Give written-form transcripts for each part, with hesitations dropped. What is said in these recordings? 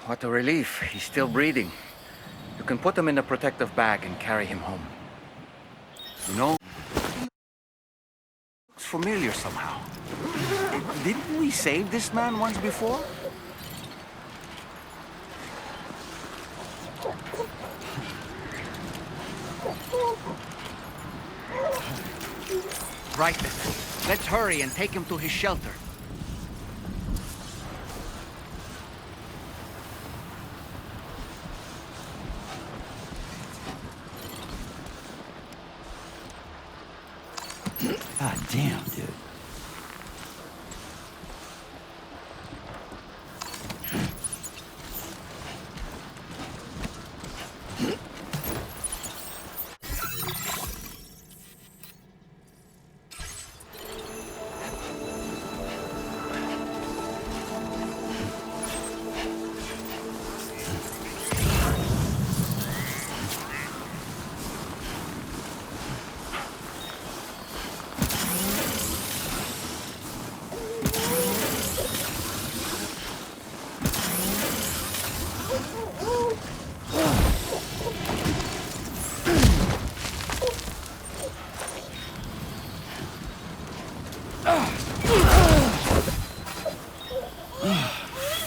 what a relief. He's still breathing. You can put him in a protective bag and carry him home. You know, looks familiar somehow. Didn't we save this man once before? Right then. Let's hurry and take him to his shelter. God damn, dude.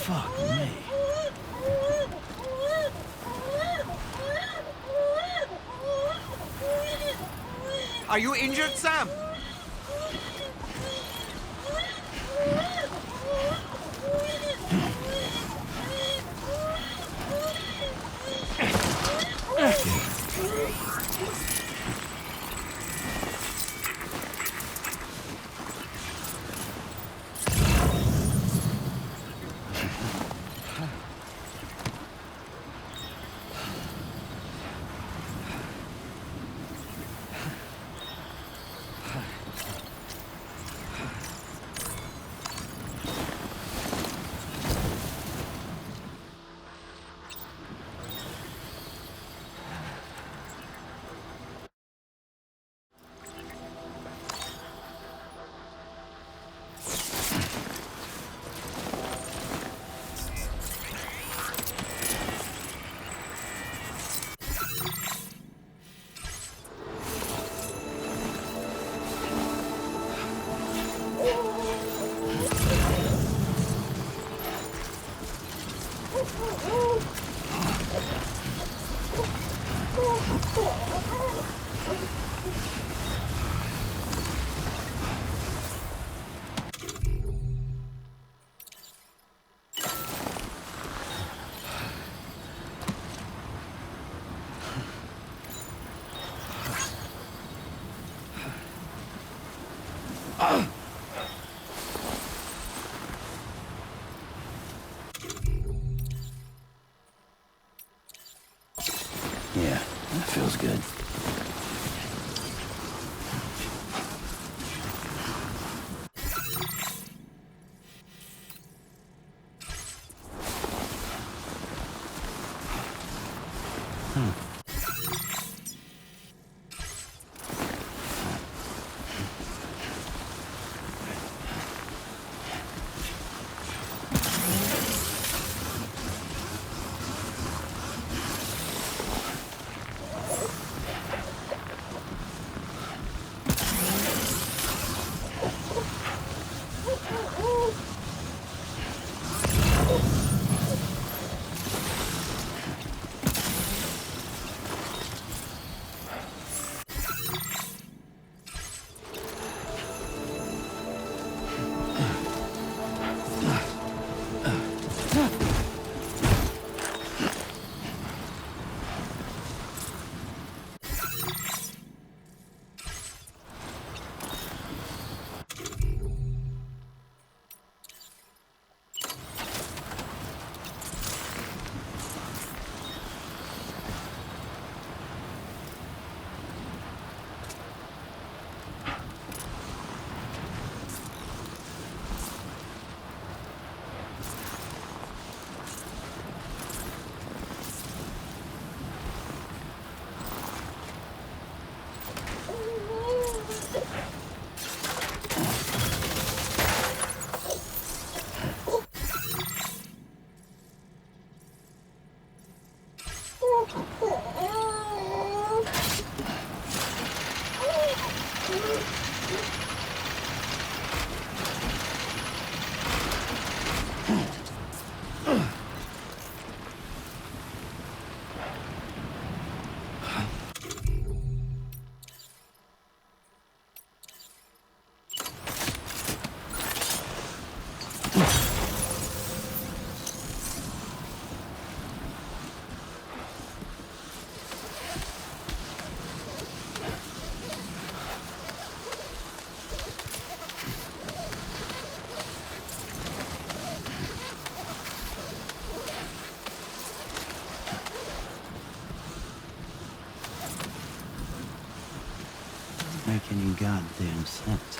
Fuck me. Are you injured, Sam? Yeah, that feels good. any goddamn sense.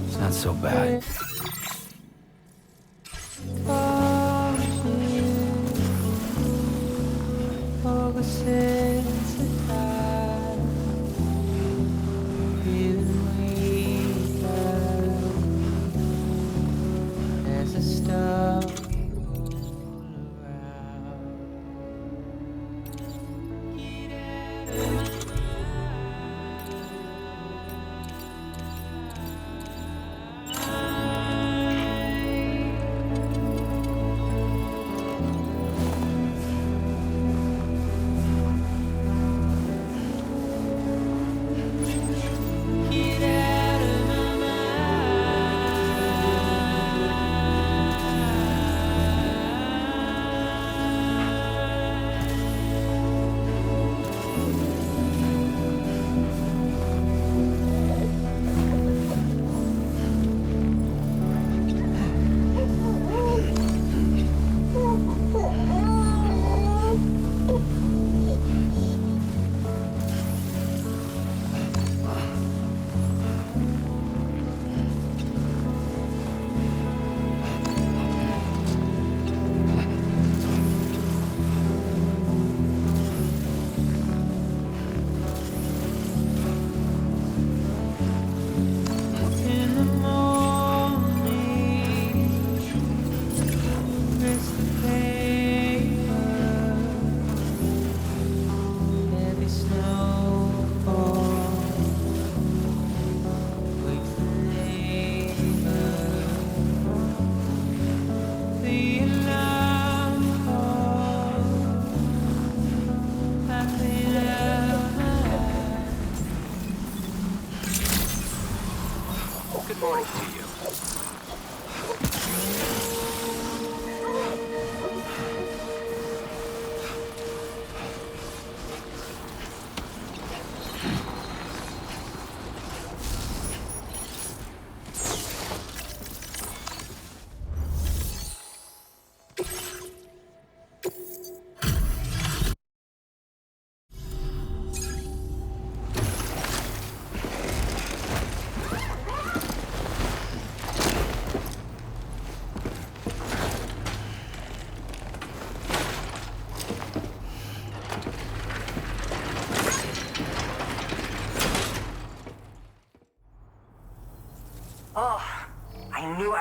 It's not so bad. Good morning to you.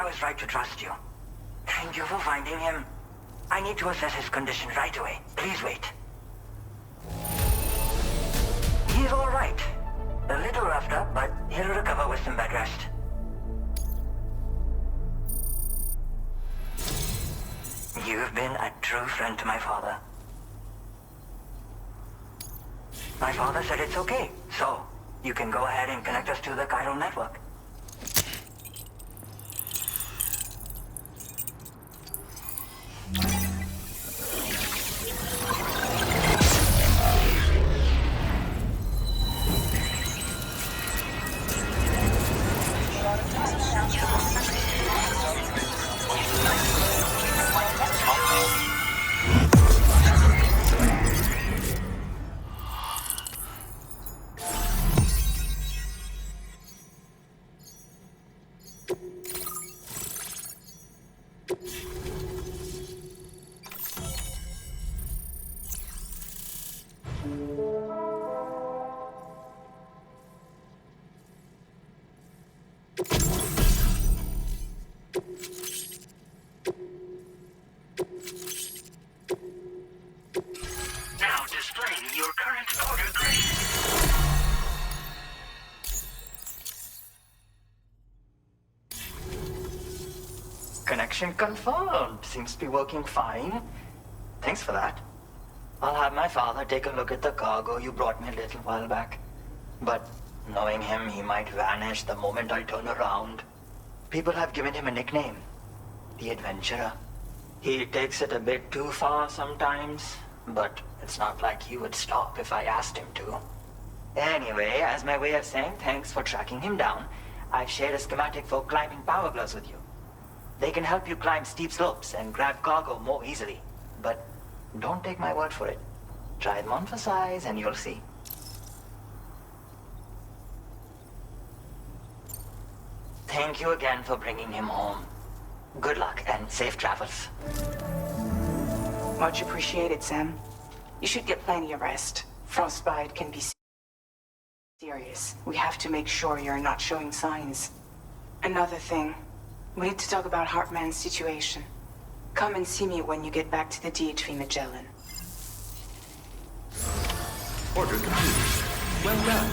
was right to trust you. Thank you for finding him. I need to assess his condition right away. Please wait. He's all right. A little roughed up, but he'll recover with some bed rest. You've been a true friend to my father. My father said it's okay, so you can go ahead and connect us to the chiral network. Now displaying your current order grade. Connection confirmed. Seems to be working fine. Thanks for that. I'll have my father take a look at the cargo you brought me a little while back. But knowing him, he might vanish the moment I turn around. People have given him a nickname, the Adventurer. He takes it a bit too far sometimes, but it's not like he would stop if I asked him to. Anyway, as my way of saying thanks for tracking him down, I've shared a schematic for climbing power gloves with you. They can help you climb steep slopes and grab cargo more easily. But don't take my word for it. Try them on for size and you'll see. Thank you again for bringing him home. Good luck and safe travels. Much appreciated, Sam. You should get plenty of rest. Frostbite can be serious. We have to make sure you're not showing signs. Another thing, we need to talk about Hartman's situation. Come and see me when you get back to the DHV Magellan. Order complete. Well done.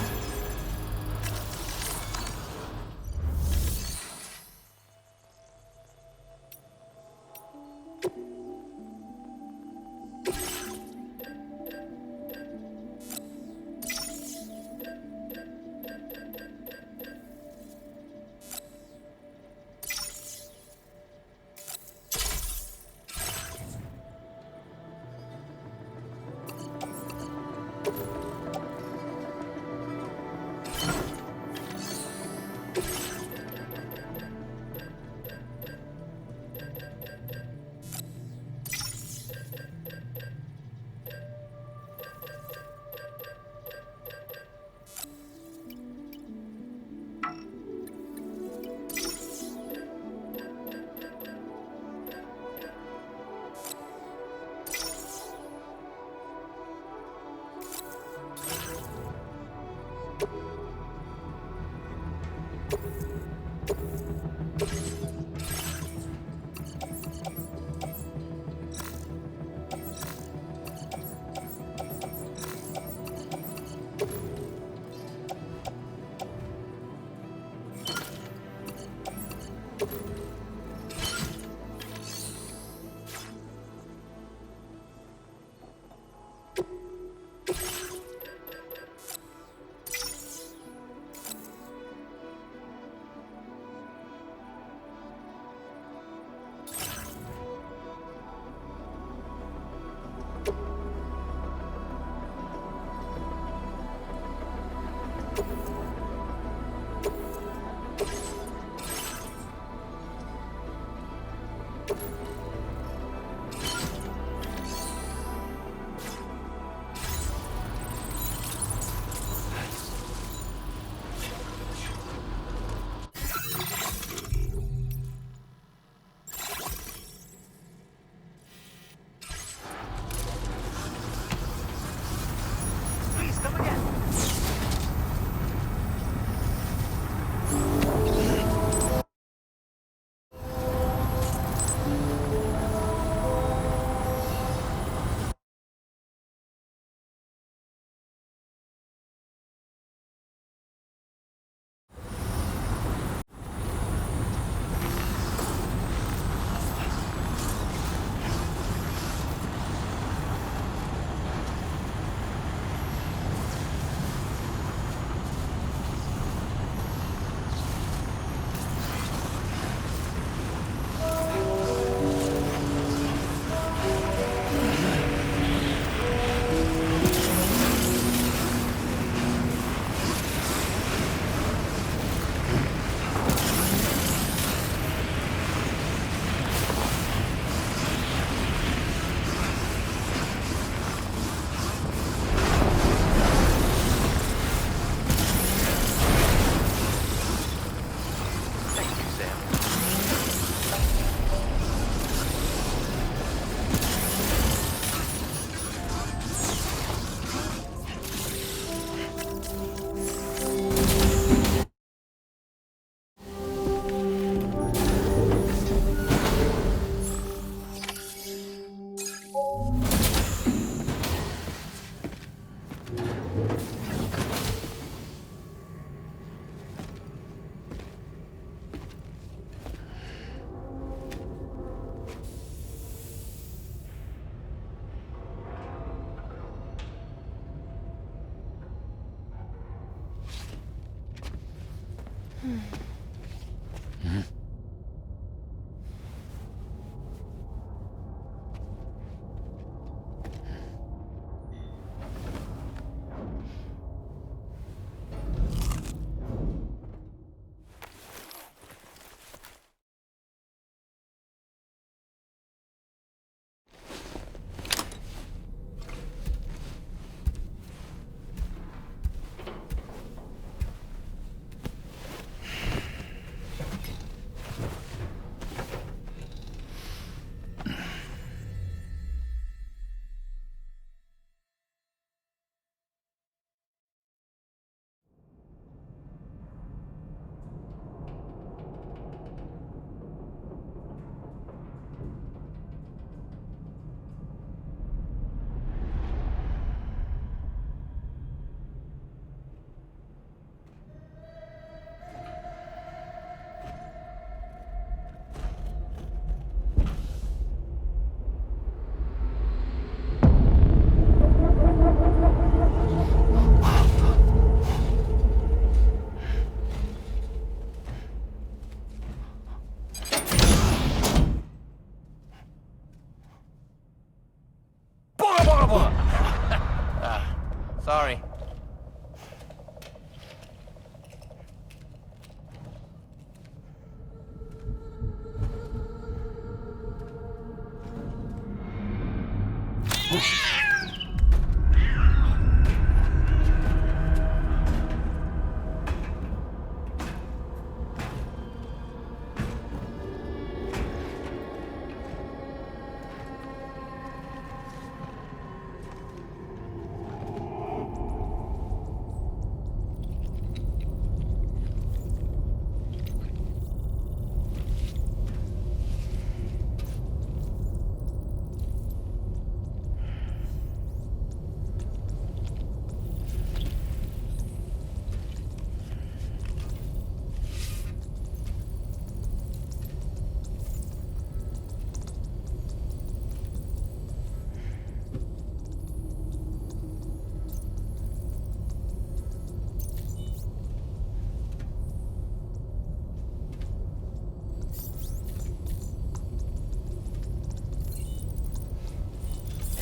Sorry.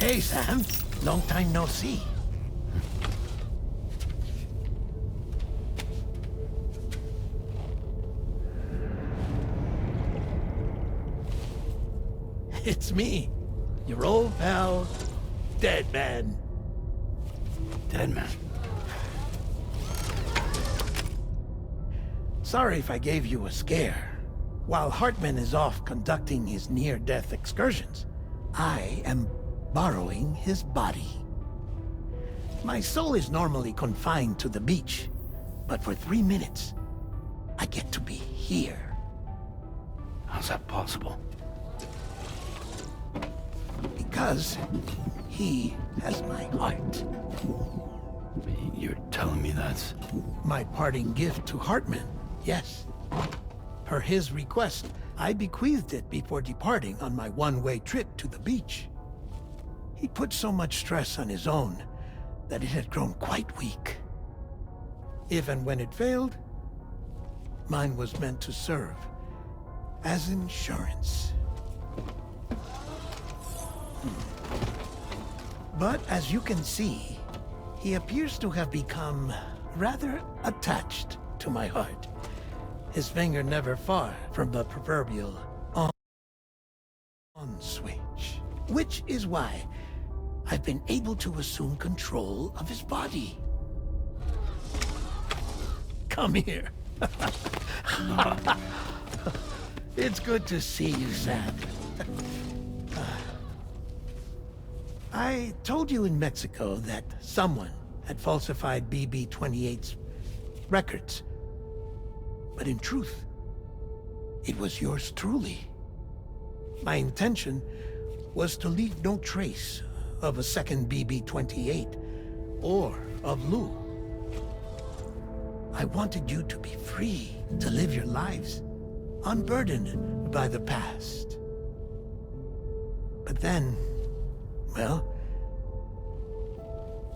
Hey, Sam. Long time no see. It's me, your old pal, Dead Man. Dead man. Sorry if I gave you a scare. While Hartman is off conducting his near-death excursions, I am borrowing his body. My soul is normally confined to the beach, but for 3 minutes, I get to be here. How's that possible? Because he has my heart. You're telling me that's... My parting gift to Hartman, yes. Per his request, I bequeathed it before departing on my one-way trip to the beach. He put so much stress on his own that it had grown quite weak. If and when it failed, mine was meant to serve as insurance. But as you can see, he appears to have become rather attached to my heart. His finger never far from the proverbial on switch. Which is why I've been able to assume control of his body. Come here. It's good to see you, Sam. I told you in Mexico that someone had falsified BB-28's records. But in truth, it was yours truly. My intention was to leave no trace of a second BB-28 or of Lou. I wanted you to be free to live your lives, unburdened by the past. But then, well,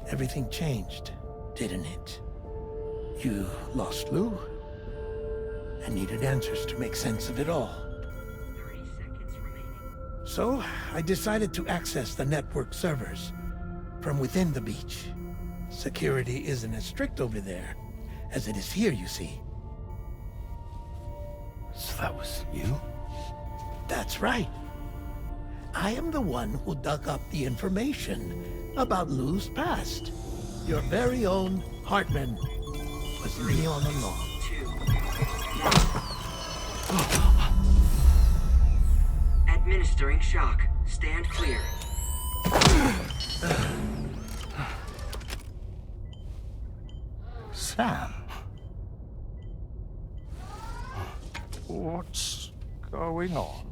everything changed, didn't it? You lost Lou, I needed answers to make sense of it all. So, I decided to access the network servers from within the beach. Security isn't as strict over there as it is here, you see. So that was you? That's right. I am the one who dug up the information about Lou's past. Your very own Hartman was me all along. Administering shock. Stand clear. Sam. What's going on?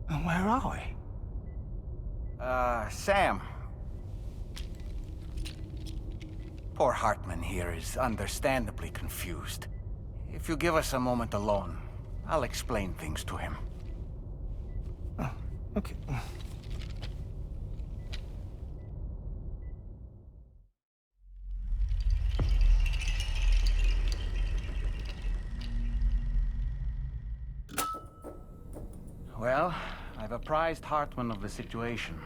And where are we? Sam. Poor Hartman here is understandably confused. If you give us a moment alone, I'll explain things to him. Okay. Well, I've apprised Hartman of the situation.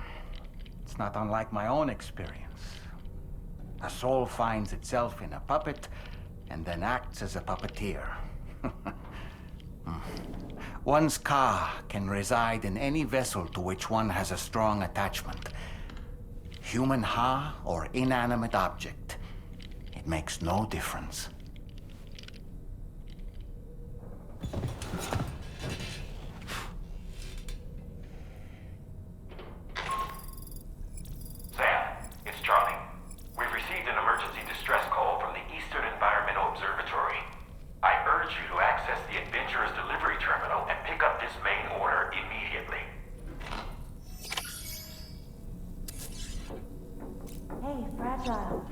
It's not unlike my own experience. A soul finds itself in a puppet and then acts as a puppeteer. One's ka can reside in any vessel to which one has a strong attachment. Human ha or inanimate object. It makes no difference. Sam, it's Charlie. We've received an emergency distress call from the Eastern Environmental Observatory. I urge you to access the Adventurer's delivery terminal and pick up this main order immediately. Hey, Fragile.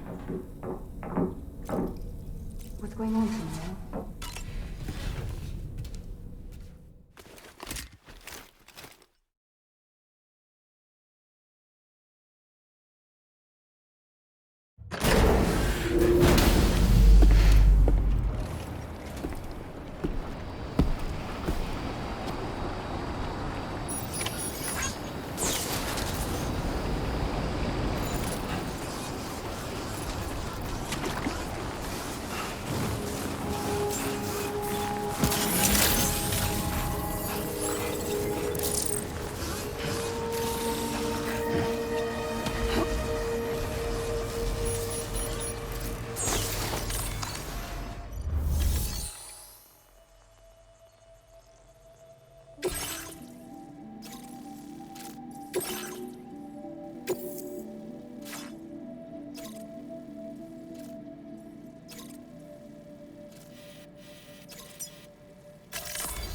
What's going on, Samuel?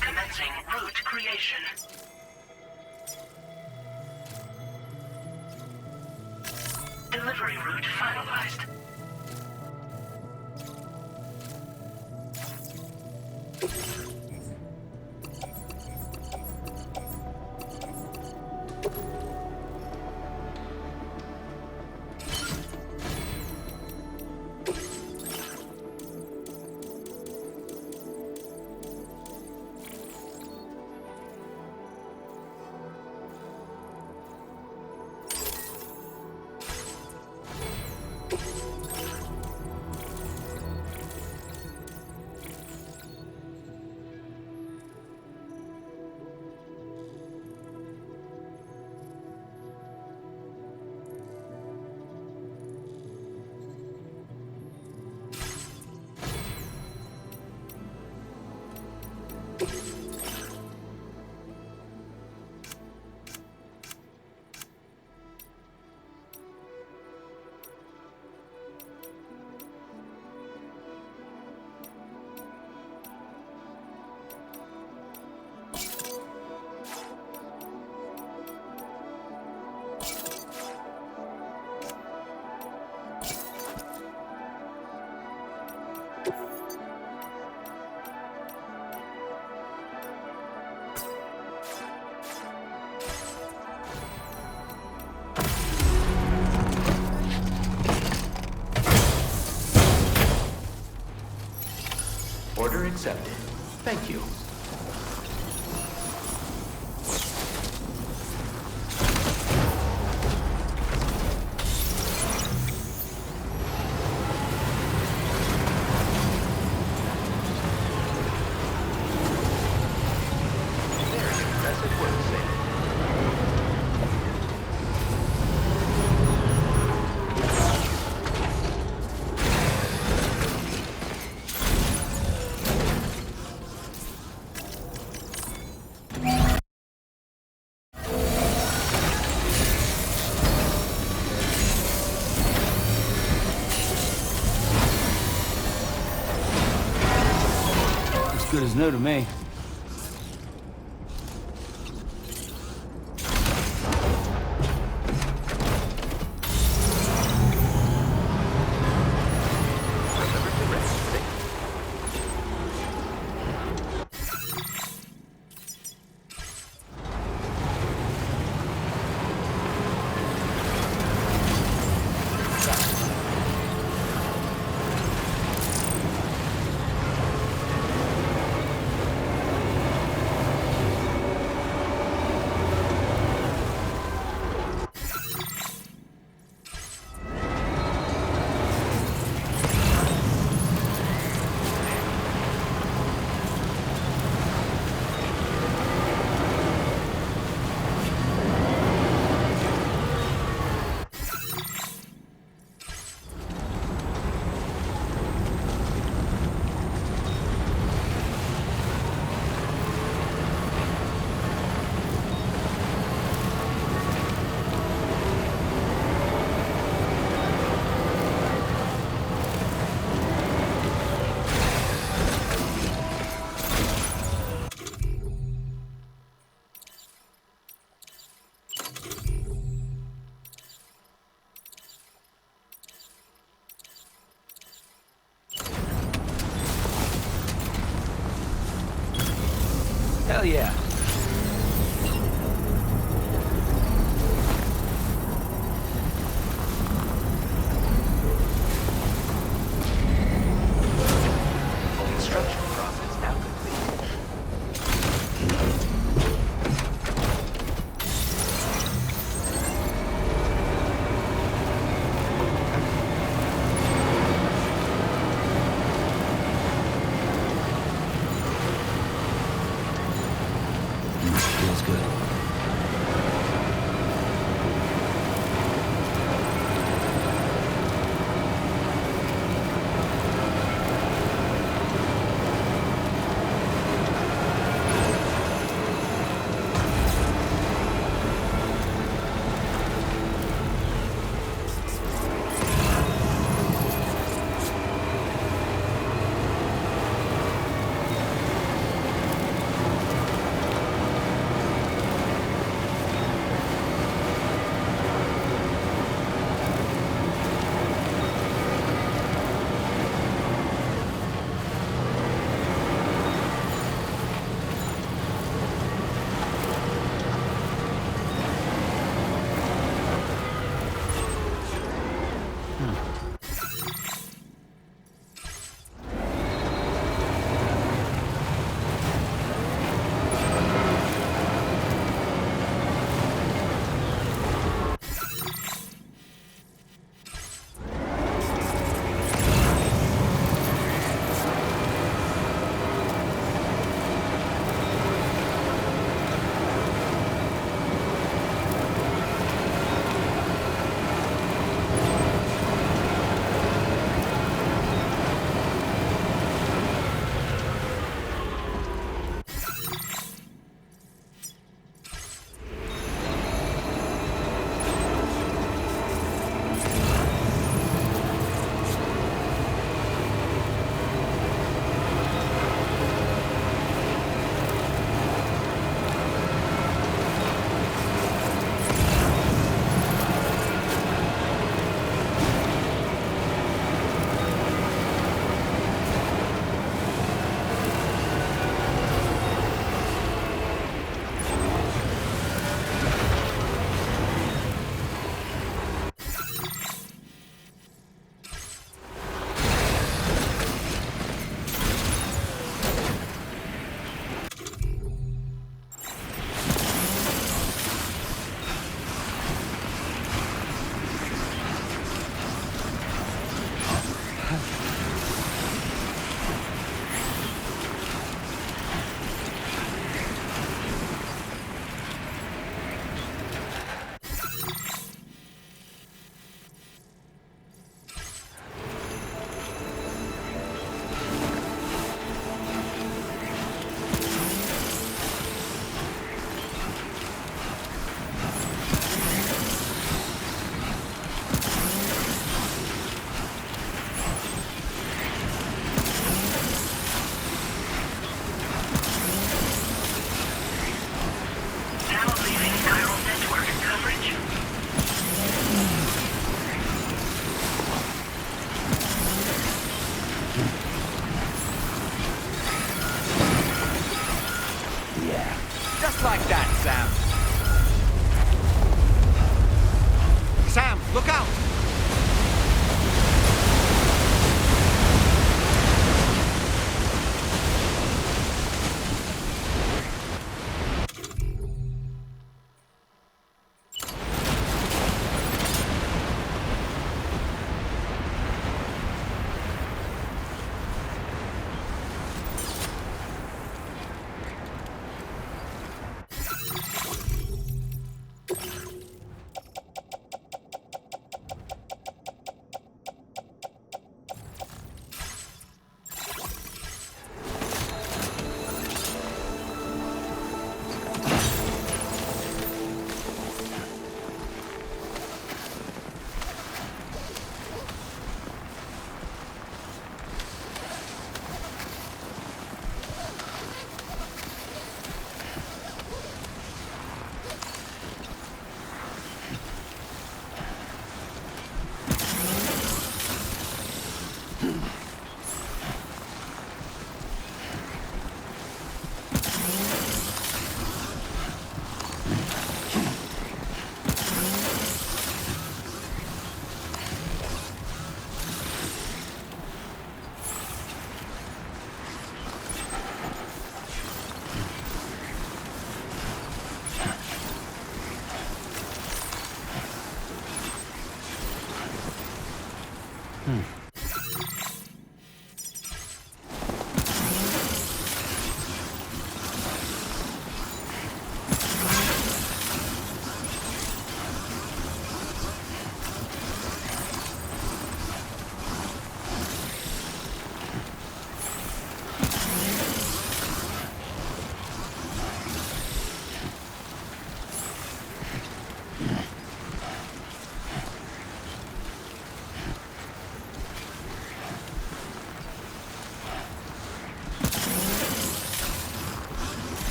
Commencing route creation. Delivery route finalized. accepted. Thank you. Good as new to me. Hell yeah. Construction process now complete.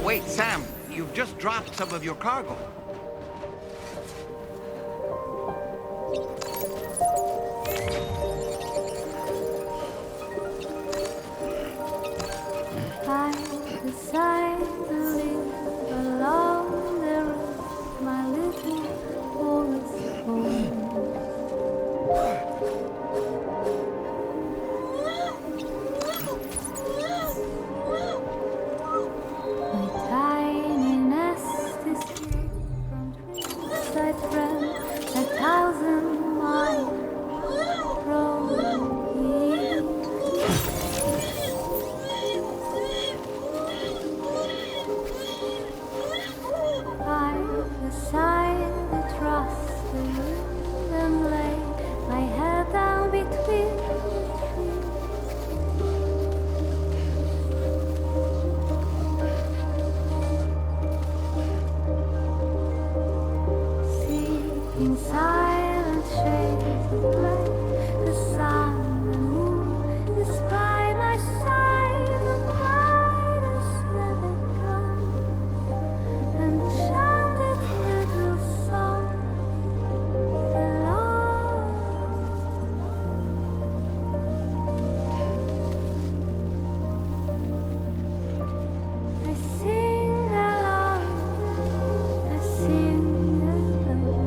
Wait, Sam, you've just dropped some of your cargo. I decide to live along the road, my little forest home. My tiny nest is here from trees I thread 1,000 miles from here. I decide to trust the wind and lay my head down between the trees. See in silent shades of gray, the sun and moon is by my side, and I just let it come and chant its little song along. I sing along, I sing along.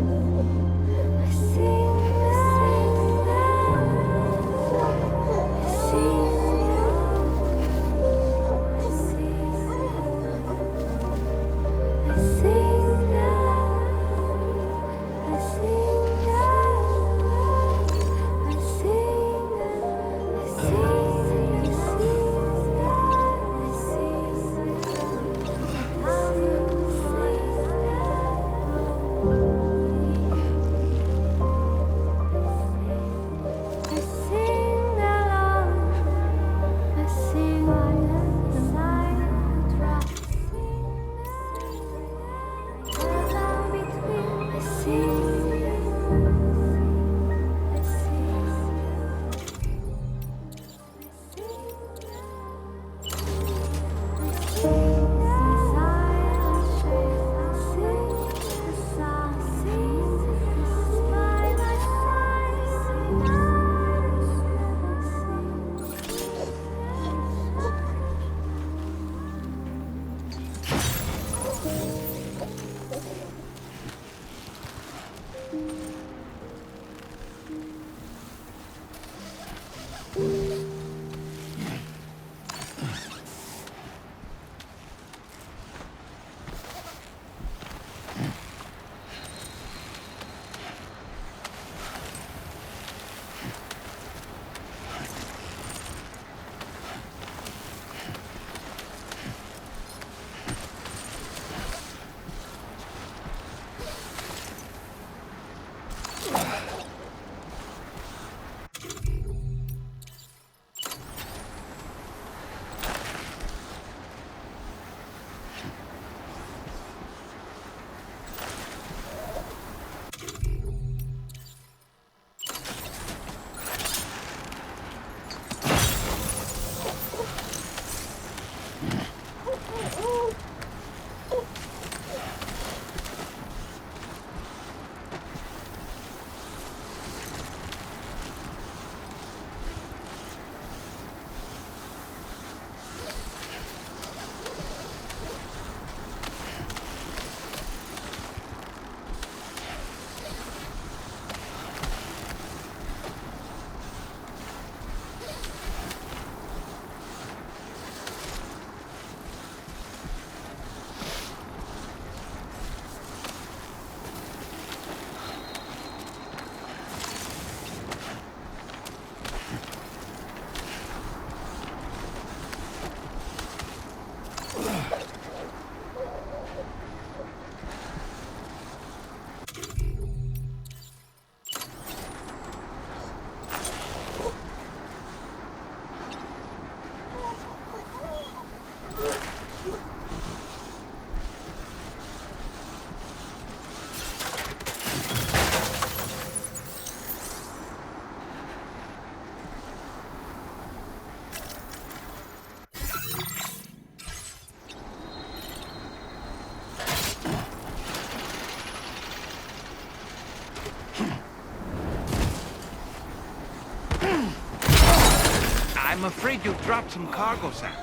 I'm afraid you've dropped some cargo, Sam.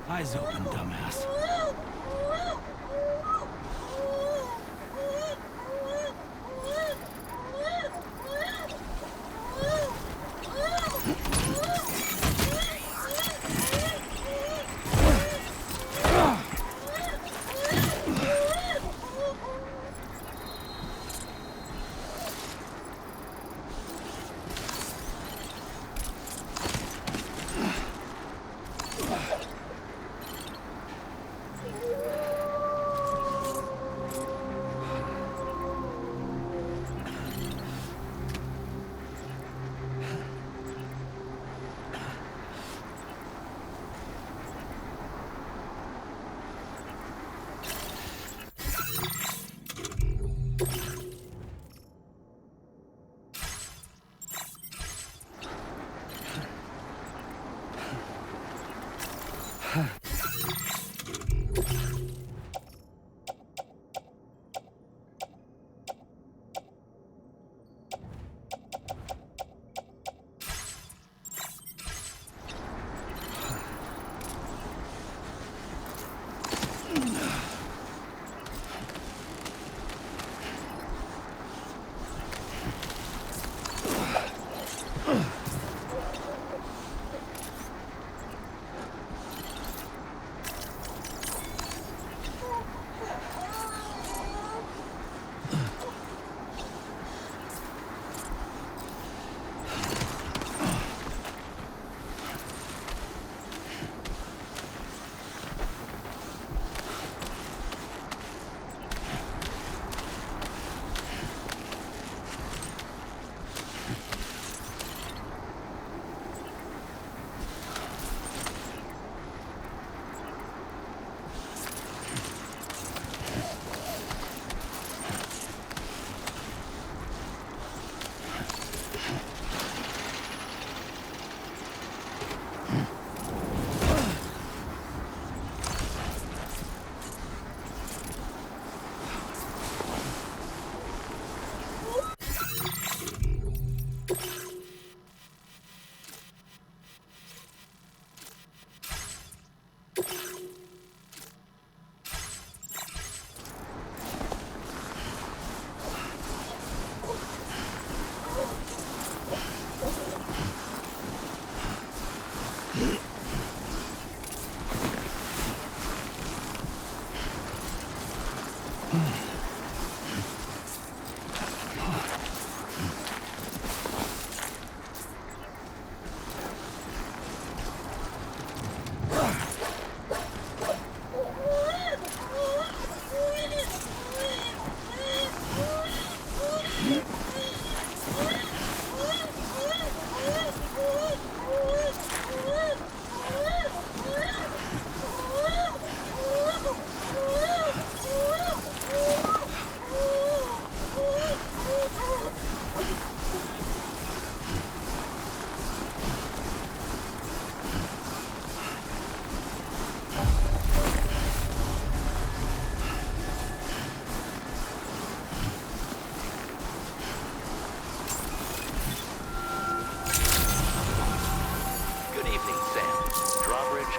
Eyes open, dumbass.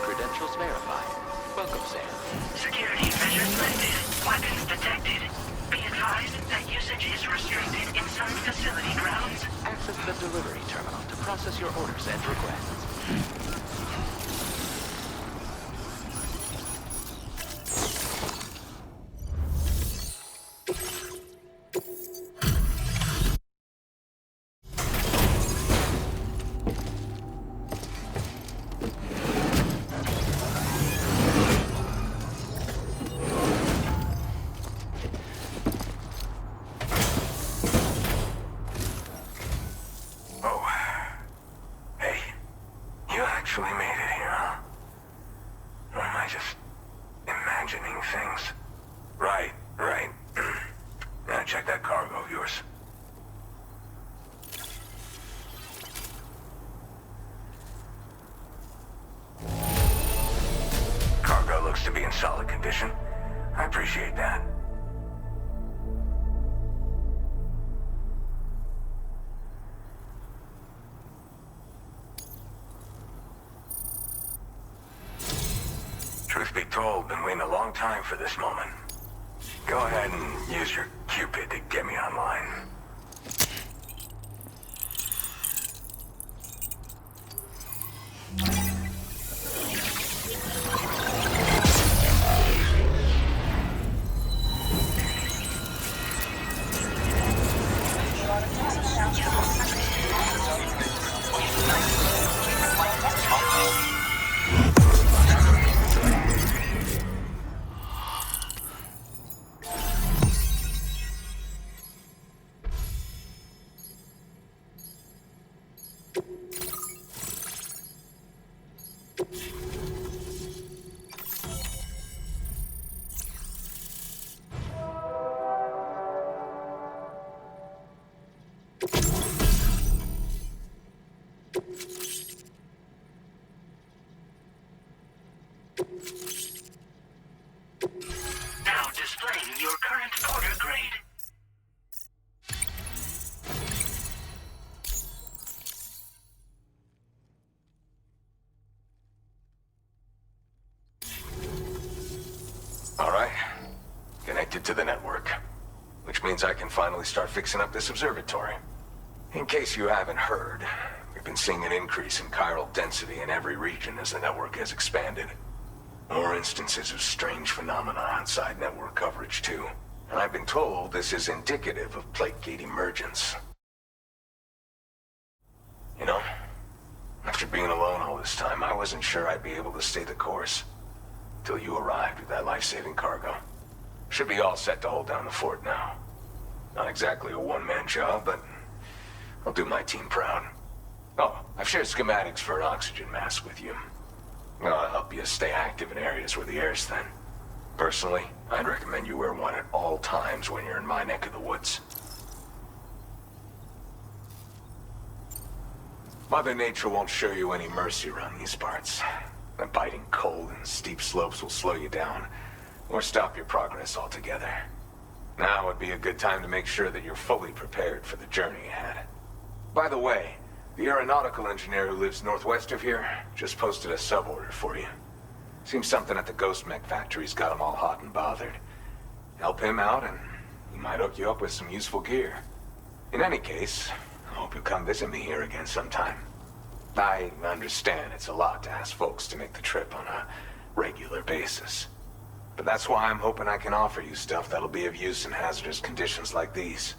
Credentials verified. Welcome, Sam. Security measures lifted. Weapons detected. Be advised that usage is restricted inside facility grounds. Access the delivery terminal to process your orders and requests. Actually made it here, huh? Or am I just imagining things? Right. Now check that cargo of yours. Cargo looks to be in solid condition. I appreciate that. Truth be told, been waiting a long time for this moment. Go ahead and use your Cupid to get me online. Now displaying your current order grade. All right. Connected to the network. Which means I can finally start fixing up this observatory. In case you haven't heard, we've been seeing an increase in chiral density in every region as the network has expanded. More instances of strange phenomena outside network coverage, too. And I've been told this is indicative of plate gate emergence. You know, after being alone all this time, I wasn't sure I'd be able to stay the course. Till you arrived with that life-saving cargo. Should be all set to hold down the fort now. Not exactly a one-man job, but I'll do my team proud. Oh, I've shared schematics for an oxygen mask with you. I'll help you stay active in areas where the air's thin. Personally, I'd recommend you wear one at all times when you're in my neck of the woods. Mother Nature won't show you any mercy around these parts. The biting cold and steep slopes will slow you down, or stop your progress altogether. Now would be a good time to make sure that you're fully prepared for the journey ahead. By the way, the aeronautical engineer who lives northwest of here just posted a sub-order for you. Seems something at the Ghost Mech factory's got him all hot and bothered. Help him out and he might hook you up with some useful gear. In any case, I hope you'll come visit me here again sometime. I understand it's a lot to ask folks to make the trip on a regular basis. But that's why I'm hoping I can offer you stuff that'll be of use in hazardous conditions like these.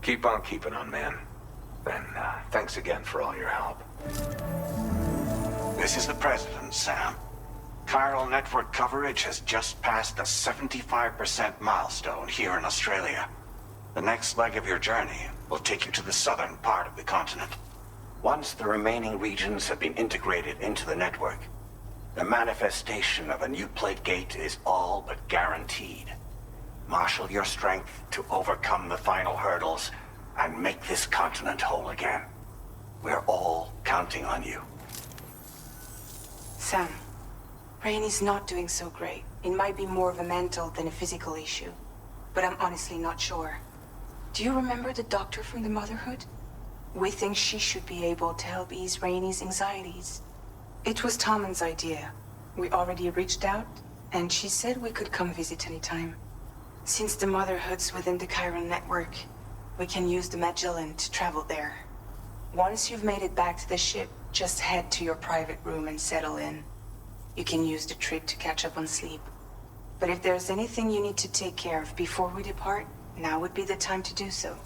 Keep on keeping on, man. And thanks again for all your help. This is the President, Sam. Chiral network coverage has just passed the 75% milestone here in Australia. The next leg of your journey will take you to the southern part of the continent. Once the remaining regions have been integrated into the network, the manifestation of a new plate gate is all but guaranteed. Marshal your strength to overcome the final hurdles and make this continent whole again. We're all counting on you. Sam, Rainey's not doing so great. It might be more of a mental than a physical issue, but I'm honestly not sure. Do you remember the doctor from the Motherhood? We think she should be able to help ease Rainey's anxieties. It was Tommen's idea. We already reached out, and she said we could come visit anytime. Since the Motherhood's within the Chiron network, we can use the Magellan to travel there. Once you've made it back to the ship, just head to your private room and settle in. You can use the trip to catch up on sleep. But if there's anything you need to take care of before we depart, now would be the time to do so.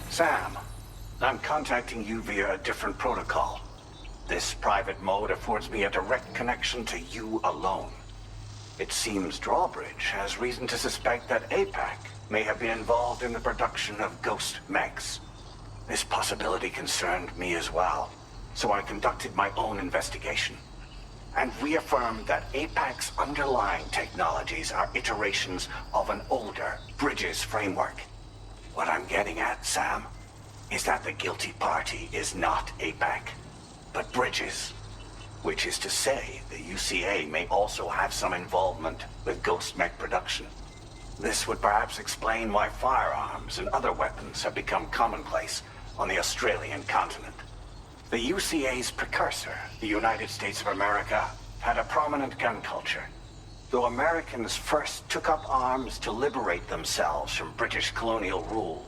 Sam, I'm contacting you via a different protocol. This private mode affords me a direct connection to you alone. It seems Drawbridge has reason to suspect that APAC may have been involved in the production of ghost mechs. This possibility concerned me as well, so I conducted my own investigation and reaffirmed that APAC's underlying technologies are iterations of an older Bridges framework. What I'm getting at, Sam, is that the guilty party is not APAC, but Bridges. Which is to say, the UCA may also have some involvement with ghost mech production. This would perhaps explain why firearms and other weapons have become commonplace on the Australian continent. The UCA's precursor, the United States of America, had a prominent gun culture. Though Americans first took up arms to liberate themselves from British colonial rule,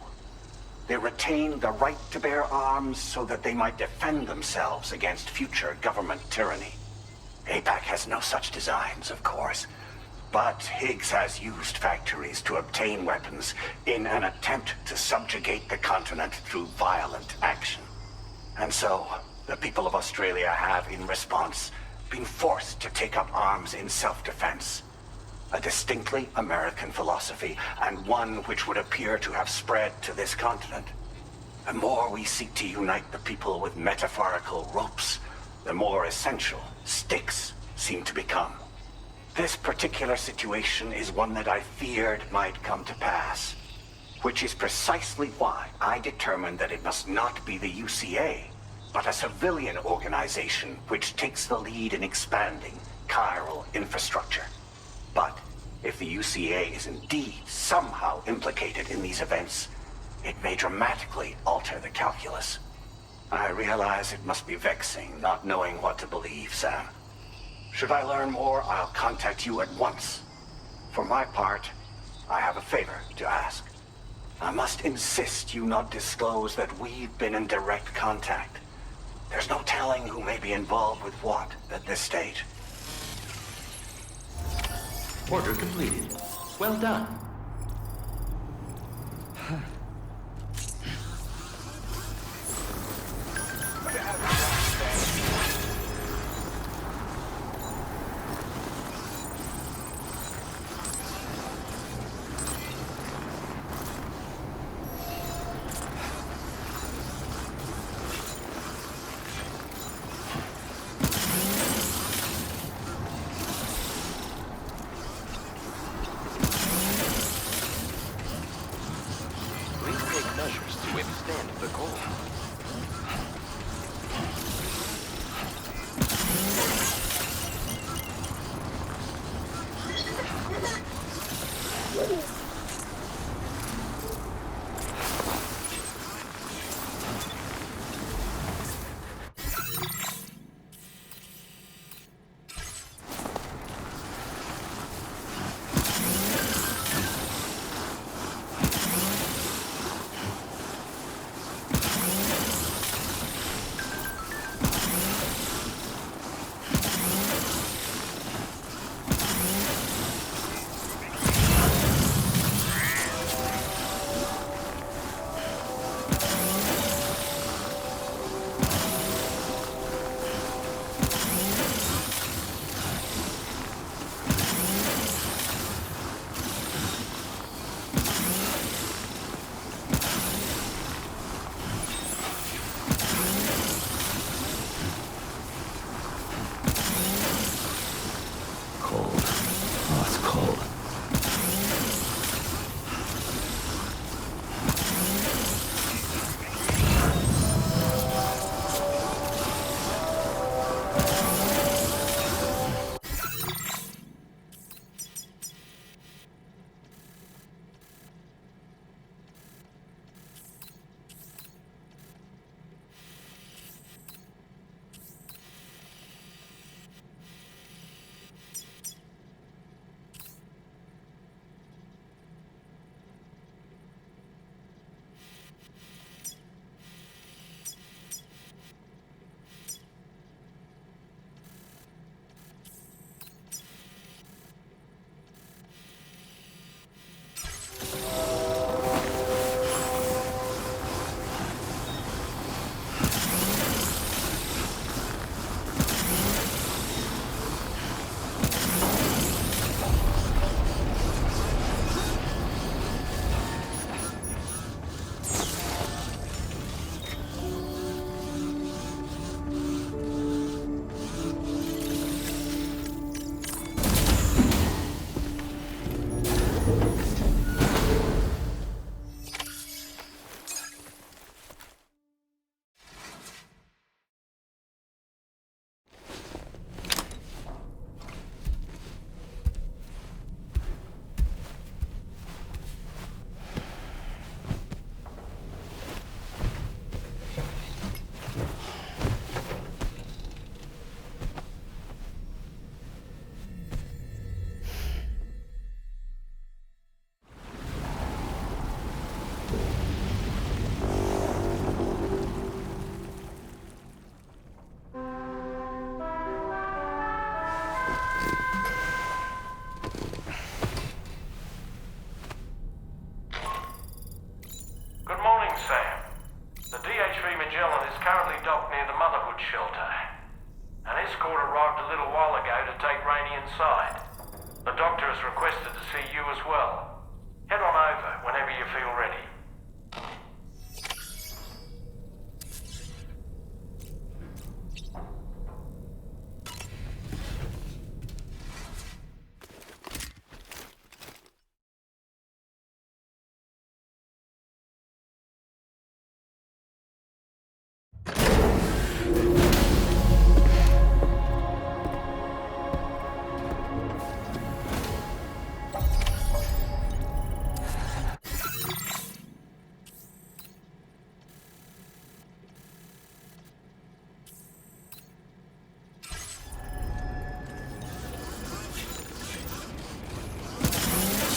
they retained the right to bear arms so that they might defend themselves against future government tyranny. APAC has no such designs, of course, but Higgs has used factories to obtain weapons in an attempt to subjugate the continent through violent action. And so, the people of Australia have, in response, been forced to take up arms in self-defense. A distinctly American philosophy, and one which would appear to have spread to this continent. The more we seek to unite the people with metaphorical ropes, the more essential sticks seem to become. This particular situation is one that I feared might come to pass, which is precisely why I determined that it must not be the UCA, but a civilian organization which takes the lead in expanding chiral infrastructure. But if the UCA is indeed somehow implicated in these events, it may dramatically alter the calculus. I realize it must be vexing not knowing what to believe, Sam. Should I learn more, I'll contact you at once. For my part, I have a favor to ask. I must insist you not disclose that we've been in direct contact. There's no telling who may be involved with what at this stage. Order completed. Well done. Measures to withstand the cold.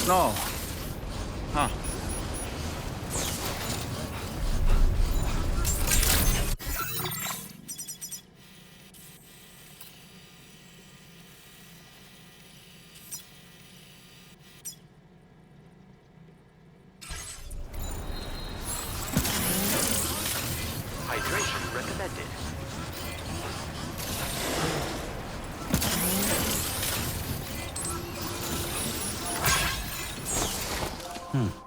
snow. Huh. Hydration recommended. Hmm.